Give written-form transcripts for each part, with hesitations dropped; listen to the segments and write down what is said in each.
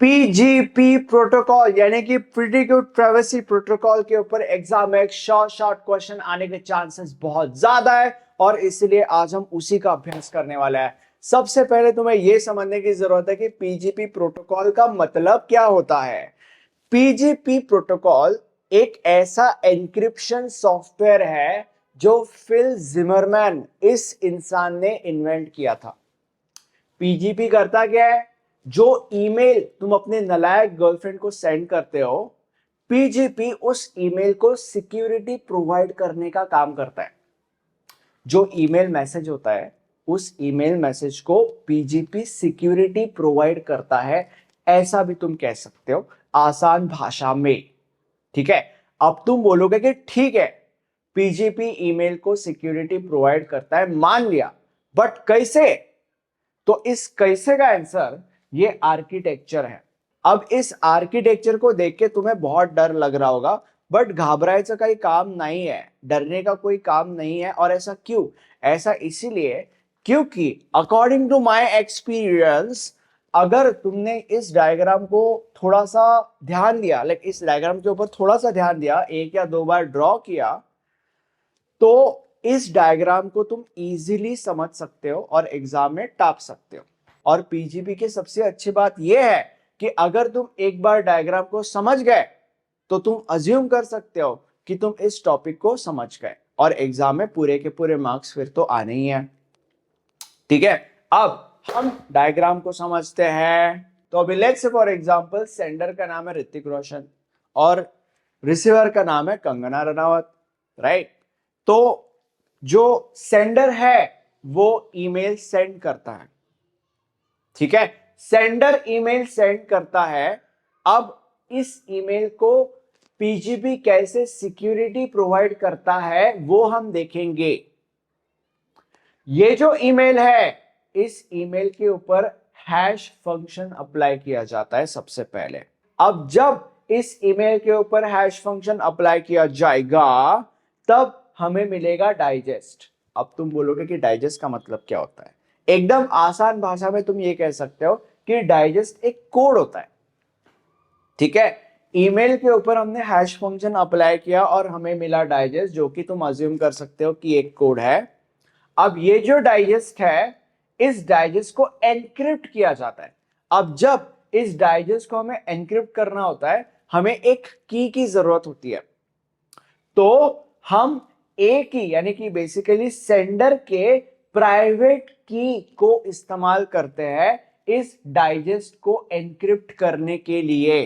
PGP protocol यानी कि pretty good privacy protocol के ऊपर एग्जाम में एक शॉर्ट क्वेश्चन आने के चांसेस बहुत ज्यादा है और इसलिए आज हम उसी का अभ्यास करने वाले हैं। सबसे पहले तुम्हें यह समझने की जरूरत है कि पीजीपी प्रोटोकॉल का मतलब क्या होता है। पीजीपी प्रोटोकॉल एक ऐसा एन्क्रिप्शन सॉफ्टवेयर है जो फिल जिमरमैन इस इंसान ने इन्वेंट किया था। पीजीपी करता क्या है? जो ईमेल तुम अपने नालायक गर्लफ्रेंड को सेंड करते हो, पीजीपी उस ईमेल को सिक्योरिटी प्रोवाइड करने का काम करता है। जो ईमेल मैसेज होता है उस ईमेल मैसेज को पीजीपी सिक्योरिटी प्रोवाइड करता है, ऐसा भी तुम कह सकते हो आसान भाषा में। ठीक है, अब तुम बोलोगे कि ठीक है पीजीपी ईमेल को सिक्योरिटी प्रोवाइड करता है, मान लिया, बट कैसे? तो इस कैसे का आंसर ये आर्किटेक्चर है। अब इस आर्किटेक्चर को देख के तुम्हें बहुत डर लग रहा होगा, बट घबराने का काम नहीं है, डरने का कोई काम नहीं है। और ऐसा क्यों? ऐसा इसीलिए क्योंकि अकॉर्डिंग टू माय एक्सपीरियंस, अगर तुमने इस डायग्राम को थोड़ा सा ध्यान दिया, लाइक इस डायग्राम के ऊपर थोड़ा सा ध्यान दिया, एक या दो बार ड्रॉ किया, तो इस डायग्राम को तुम इजीली समझ सकते हो और एग्जाम में टाप सकते हो। और पीजीपी की सबसे अच्छी बात यह है कि अगर तुम एक बार डायग्राम को समझ गए तो तुम अज्यूम कर सकते हो कि तुम इस टॉपिक को समझ गए और एग्जाम में पूरे के पूरे मार्क्स फिर तो आने ही हैं। ठीक है, अब हम डायग्राम को समझते हैं। तो अभी let's say for example sender का नाम है ऋतिक रोशन और रिसीवर का नाम है कंगना रनावत, राइट? तो जो सेंडर है वो ईमेल सेंड करता है। ठीक है, सेंडर ईमेल सेंड करता है। अब इस ईमेल को पीजीपी कैसे सिक्योरिटी प्रोवाइड करता है वो हम देखेंगे। ये जो ईमेल है, इस ईमेल के ऊपर हैश फंक्शन अप्लाई किया जाता है सबसे पहले। अब जब इस ईमेल के ऊपर हैश फंक्शन अप्लाई किया जाएगा तब हमें मिलेगा डाइजेस्ट। अब तुम बोलोगे कि डाइजेस्ट का मतलब क्या होता है? एकदम आसान भाषा में तुम ये कह सकते हो कि डाइजेस्ट एक कोड होता है। ठीक है, ईमेल के ऊपर हमने हैश फंक्शन अप्लाई किया और हमें मिला डाइजेस्ट, जो कि तुम अज्यूम कर सकते हो कि एक कोड है। अब ये जो डाइजेस्ट है, इस डाइजेस्ट को एनक्रिप्ट किया जाता है। अब जब इस डाइजेस्ट को हमें एनक्रिप्ट करना होता है, हमें एक की जरूरत होती है। तो हम एक की यानी कि बेसिकली सेंडर के प्राइवेट की को इस्तेमाल करते हैं इस डाइजेस्ट को एनक्रिप्ट करने के लिए।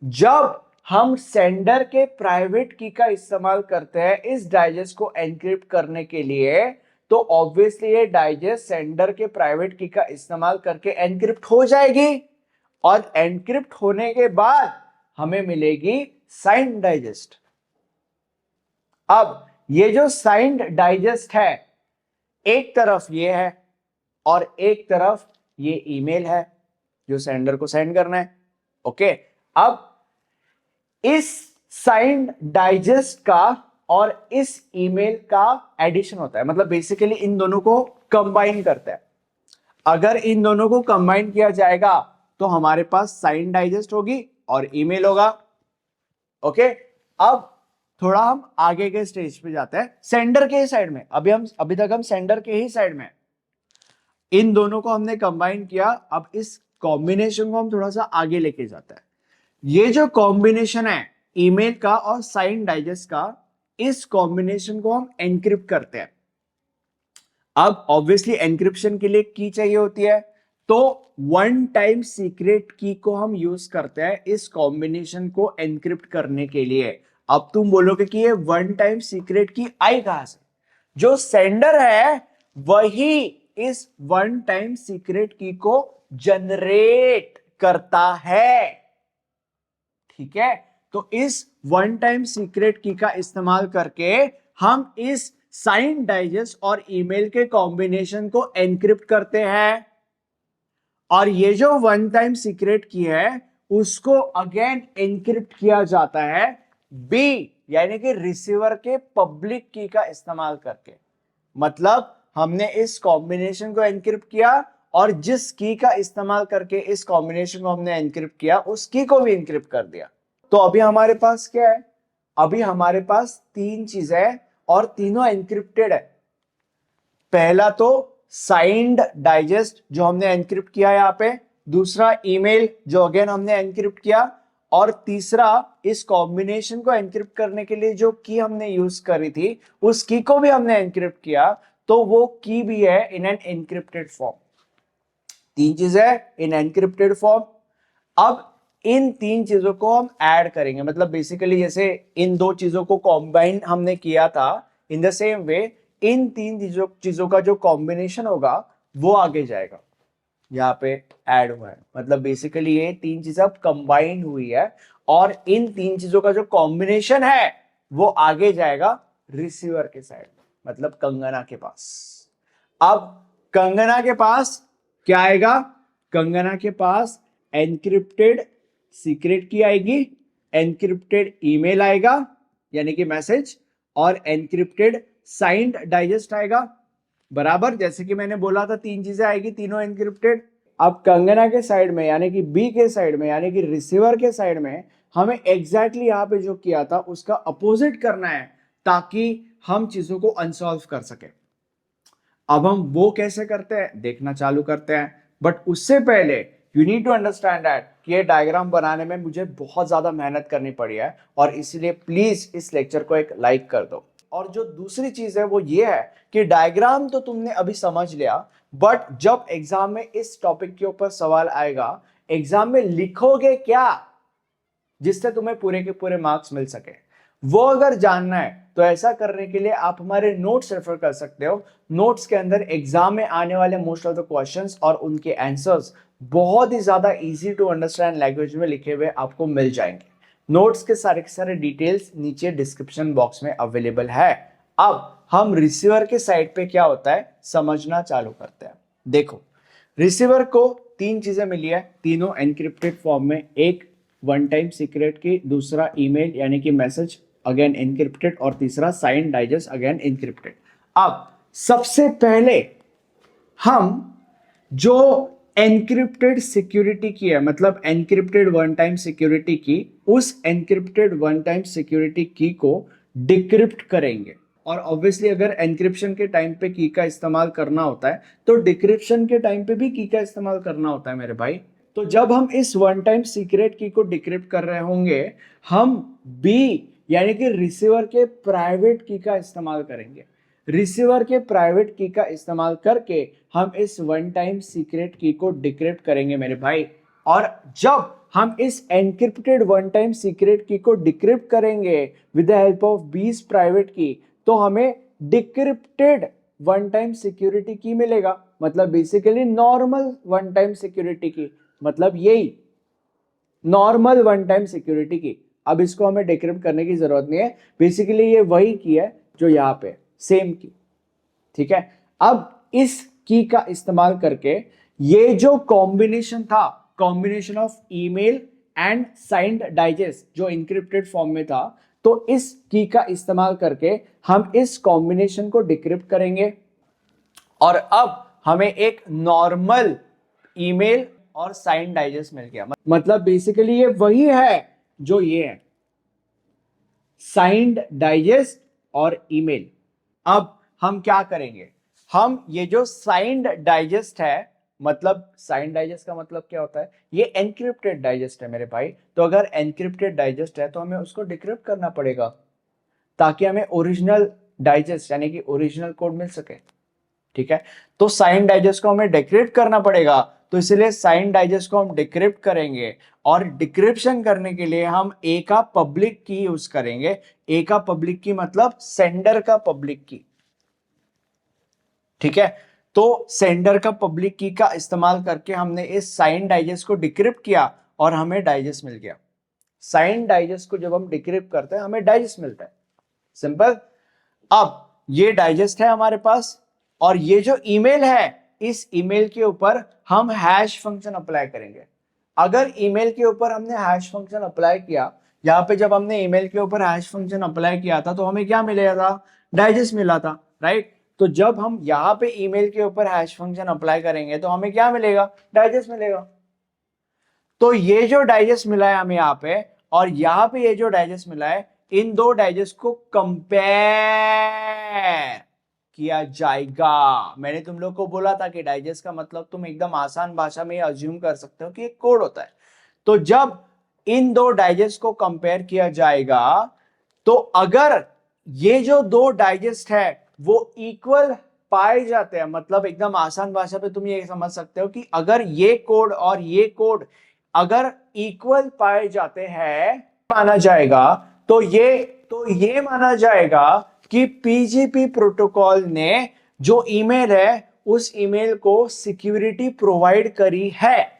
जब हम सेंडर के प्राइवेट की का इस्तेमाल करते हैं इस डाइजेस्ट को एनक्रिप्ट करने के लिए, तो ऑब्वियसली ये डाइजेस्ट सेंडर के प्राइवेट की का इस्तेमाल करके एनक्रिप्ट हो जाएगी और एनक्रिप्ट होने के बाद हमें मिलेगी साइंड डाइजेस्ट। अब ये जो साइंड डाइजेस्ट है, एक तरफ ये है और एक तरफ ये ईमेल है जो सेंडर को सेंड करना है। ओके, अब इस साइंड डाइजेस्ट का और इस ईमेल का एडिशन होता है, मतलब बेसिकली इन दोनों को कंबाइन करता है। अगर इन दोनों को कंबाइन किया जाएगा तो हमारे पास साइंड डाइजेस्ट होगी और ईमेल होगा। ओके, अब थोड़ा हम आगे के स्टेज पे जाते हैं, सेंडर के साइड में। अभी तक हम सेंडर के ही साइड में, इन दोनों को हमने कंबाइन किया। अब इस कॉम्बिनेशन को हम थोड़ा सा आगे लेके जाते हैं। ये जो कॉम्बिनेशन है ईमेल का और साइन डाइजेस्ट का, इस कॉम्बिनेशन को हम एनक्रिप्ट करते हैं। अब ऑब्वियसली एनक्रिप्शन के लिए की चाहिए होती है, तो वन टाइम सीक्रेट की को हम यूज करते हैं इस कॉम्बिनेशन को एनक्रिप्ट करने के लिए। अब तुम बोलोगे कि ये वन टाइम सीक्रेट की आई कहां से? जो सेंडर है वही इस वन टाइम सीक्रेट की को जनरेट करता है। ठीक है, तो इस वन टाइम सीक्रेट की का इस्तेमाल करके हम इस साइन डाइजेस्ट और ईमेल के कॉम्बिनेशन को एनक्रिप्ट करते हैं और ये जो वन टाइम सीक्रेट की है उसको अगेन एनक्रिप्ट किया जाता है बी यानी कि रिसीवर के पब्लिक की का इस्तेमाल करके। मतलब हमने इस कॉम्बिनेशन को एनक्रिप्ट किया और जिस की का इस्तेमाल करके इस कॉम्बिनेशन को हमने एनक्रिप्ट किया उस की को भी एनक्रिप्ट कर दिया। तो अभी हमारे पास क्या है, अभी हमारे पास तीन चीजें हैं और तीनों एनक्रिप्टेड है। पहला तो साइंड डाइजेस्ट जो हमने एनक्रिप्ट किया यहां पे, दूसरा ईमेल जो अगेन हमने एनक्रिप्ट किया, और तीसरा इस कॉम्बिनेशन को एनक्रिप्ट करने के लिए जो की हमने यूज करी थी उस की को भी हमने एनक्रिप्ट किया, तो वो की भी है इन एन एनक्रिप्टेड फॉर्म। तीन चीजें इन एनक्रिप्टेड फॉर्म। अब इन तीन चीजों को हम ऐड करेंगे, मतलब बेसिकली जैसे इन दो चीजों को कॉम्बाइन हमने किया था, इन द सेम वे इन तीन चीजों का जो कॉम्बिनेशन होगा वो आगे जाएगा, यहाँ पे ऐड हुआ है। मतलब बेसिकली ये तीन चीजें अब कंबाइन हुई है और इन तीन चीजों का जो कॉम्बिनेशन है वो आगे जाएगा रिसीवर के साइड, मतलब कंगना के पास। अब कंगना के पास क्या आएगा, कंगना के पास एनक्रिप्टेड सीक्रेट की आएगी, एनक्रिप्टेड ईमेल आएगा यानी कि मैसेज, और एनक्रिप्टेड साइंड डाइजेस्ट आएगा। बराबर, जैसे कि मैंने बोला था तीन चीजें आएगी, तीनों एनक्रिप्टेड। अब कंगना के साइड में यानी कि बी के साइड में यानी कि रिसीवर के साइड में हमें एग्जैक्टली यहां पे जो किया था उसका अपोजिट करना है ताकि हम चीजों को अनसॉल्व कर सके। अब हम वो कैसे करते हैं देखना चालू करते हैं, बट उससे पहले you need to understand that कि ये डायग्राम बनाने में मुझे बहुत ज्यादा मेहनत करनी पड़ी है और इसीलिए प्लीज इस लेक्चर को एक लाइक कर दो। और जो दूसरी चीज है वो ये है कि डायग्राम तो तुमने अभी समझ लिया, बट जब एग्जाम में इस टॉपिक के ऊपर सवाल आएगा, एग्जाम में लिखोगे क्या जिससे तुम्हें पूरे के पूरे मार्क्स मिल सके, वो अगर जानना है तो ऐसा करने के लिए आप हमारे नोट्स रेफर कर सकते हो। नोट्स के अंदर एग्जाम में आने वाले मोस्ट ऑफ द क्वेश्चंस और उनके आंसर्स बहुत ही ज्यादा इजी टू अंडरस्टैंड लैंग्वेज में लिखे हुए आपको मिल जाएंगे। नोट्स के सारे डिटेल्स नीचे डिस्क्रिप्शन बॉक्स में अवेलेबल है। अब हम रिसीवर के साइड पे क्या होता है समझना चालू करते हैं। देखो, रिसीवर को तीन चीजें मिली है, तीनों एनक्रिप्टेड फॉर्म में, एक वन टाइम सीक्रेट की, दूसरा ईमेल यानी कि मैसेज अगेन एनक्रिप्टेड, और तीसरा साइन डाइजेस्ट अगेन एनक्रिप्टेड। अब सबसे पहले हम जो एनक्रिप्टेड सिक्योरिटी की है, मतलब एनक्रिप्टेड वन टाइम सिक्योरिटी की, उस एनक्रिप्टेड वन टाइम सिक्योरिटी की को डिक्रिप्ट करेंगे। और ऑब्वियसली अगर एनक्रिप्शन के टाइम पे की का इस्तेमाल करना होता है तो डिक्रिप्शन के टाइम पे भी की का इस्तेमाल करना होता है मेरे भाई। तो जब हम इस वन टाइम सीक्रेट की को डिक्रिप्ट कर रहे होंगे, हम बी यानी कि रिसीवर के प्राइवेट की का इस्तेमाल करेंगे। रिसीवर के प्राइवेट की का इस्तेमाल करके हम इस वन टाइम सीक्रेट की को डिक्रिप्ट करेंगे मेरे भाई। और जब हम इस एनक्रिप्टेड वन टाइम सीक्रेट की को डिक्रिप्ट करेंगे विद द हेल्प ऑफ बीस प्राइवेट की, तो हमें डिक्रिप्टेड वन टाइम सिक्योरिटी की मिलेगा, मतलब basically normal one time security की, मतलब यही नॉर्मल वन टाइम सिक्योरिटी की। अब इसको हमें डिक्रिप्ट करने की जरूरत नहीं है, बेसिकली ये वही की है जो यहाँ पे सेम की। ठीक है, अब इस की का इस्तेमाल करके ये जो कॉम्बिनेशन था, combination of email and signed digest जो इंक्रिप्टेड फॉर्म में था, तो इस की का इस्तेमाल करके हम इस कॉम्बिनेशन को डिक्रिप्ट करेंगे और अब हमें एक नॉर्मल ईमेल और साइंड डाइजेस्ट मिल गया। मतलब बेसिकली ये वही है जो ये है, साइंड डाइजेस्ट और ईमेल। अब हम क्या करेंगे, हम ये जो साइंड डाइजेस्ट है, मतलब साइंड डाइजेस्ट का मतलब क्या होता है, ये एनक्रिप्टेड डाइजेस्ट है मेरे भाई। तो अगर एनक्रिप्टेड डाइजेस्ट है तो हमें उसको डिक्रिप्ट करना पड़ेगा ताकि हमें ओरिजिनल डाइजेस्ट यानी कि ओरिजिनल कोड मिल सके। ठीक है, तो साइंड डाइजेस्ट को हमें डिक्रिप्ट करना पड़ेगा, तो इसलिए साइंड डाइजेस्ट को हम डिक्रिप्ट करेंगे और डिक्रिप्शन करने के लिए हम ए का पब्लिक की यूज करेंगे। ए का पब्लिक की मतलब सेंडर का पब्लिक की। ठीक है, तो सेंडर का पब्लिक की का इस्तेमाल करके हमने इस साइंड डाइजेस्ट को डिक्रिप्ट किया और हमें डाइजेस्ट मिल गया। साइंड डाइजेस्ट को जब हम डिक्रिप्ट करते हैं हमें डाइजेस्ट मिलता है, सिंपल। अब ये डाइजेस्ट है हमारे पास और ये जो ईमेल है, इस ईमेल के ऊपर हम हैश फंक्शन अप्लाई करेंगे। अगर ईमेल के ऊपर हमने हैश फंक्शन अप्लाई किया, यहाँ पे जब हमने ईमेल के ऊपर हैश फंक्शन अप्लाई किया था तो हमें क्या मिला था, डाइजेस्ट मिला था, राइट। तो जब हम यहाँ पे ईमेल के ऊपर हैश फंक्शन अप्लाई करेंगे तो हमें क्या मिलेगा, डाइजेस्ट मिलेगा। तो ये जो डाइजेस्ट मिला है हमें यहाँ पे और यहाँ पे ये जो डाइजेस्ट मिला है, इन दो डाइजेस्ट को कंपेयर किया जाएगा। मैंने तुम लोग को बोला था कि डाइजेस्ट का मतलब तुम एकदम आसान भाषा में अज्यूम कर सकते हो कि एक कोड होता है। तो जब इन दो डाइजेस्ट को कंपेयर किया जाएगा तो अगर ये जो दो डाइजेस्ट है वो इक्वल पाए जाते हैं, मतलब एकदम आसान भाषा पे तुम ये समझ सकते हो कि अगर ये कोड और ये कोड अगर इक्वल पाए जाते हैं माना जाएगा, तो ये माना जाएगा कि पीजीपी प्रोटोकॉल ने जो ईमेल है उस ईमेल को सिक्योरिटी प्रोवाइड करी है,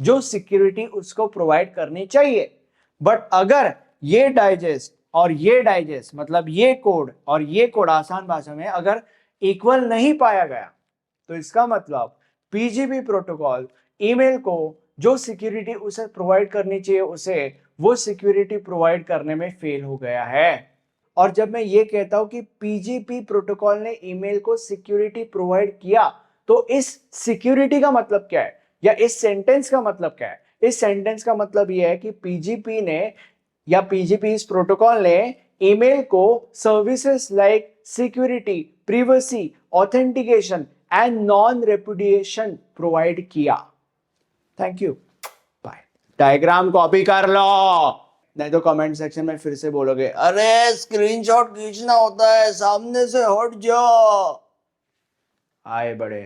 जो सिक्योरिटी उसको प्रोवाइड करनी चाहिए। बट अगर ये डाइजेस्ट और ये डाइजेस्ट, मतलब ये कोड और ये कोड आसान भाषा में अगर इक्वल नहीं पाया गया, तो इसका मतलब पीजीपी प्रोटोकॉल ईमेल को जो सिक्योरिटी उसे प्रोवाइड करनी चाहिए उसे वो सिक्योरिटी प्रोवाइड करने में फेल हो गया है। और जब मैं ये कहता हूं कि पीजीपी प्रोटोकॉल ने ईमेल को सिक्योरिटी प्रोवाइड किया, तो इस सिक्योरिटी का मतलब क्या है या इस सेंटेंस का मतलब क्या है? इस सेंटेंस का मतलब यह है कि पीजीपी ने या पीजीपी इस प्रोटोकॉल ने ईमेल को services like security, privacy, authentication and non repudiation provide किया। Thank you, bye. Diagram copy कर लो, नहीं तो कमेंट सेक्शन में फिर से बोलोगे अरे स्क्रीनशॉट खींचना होता है, सामने से हट जाओ। आए बड़े।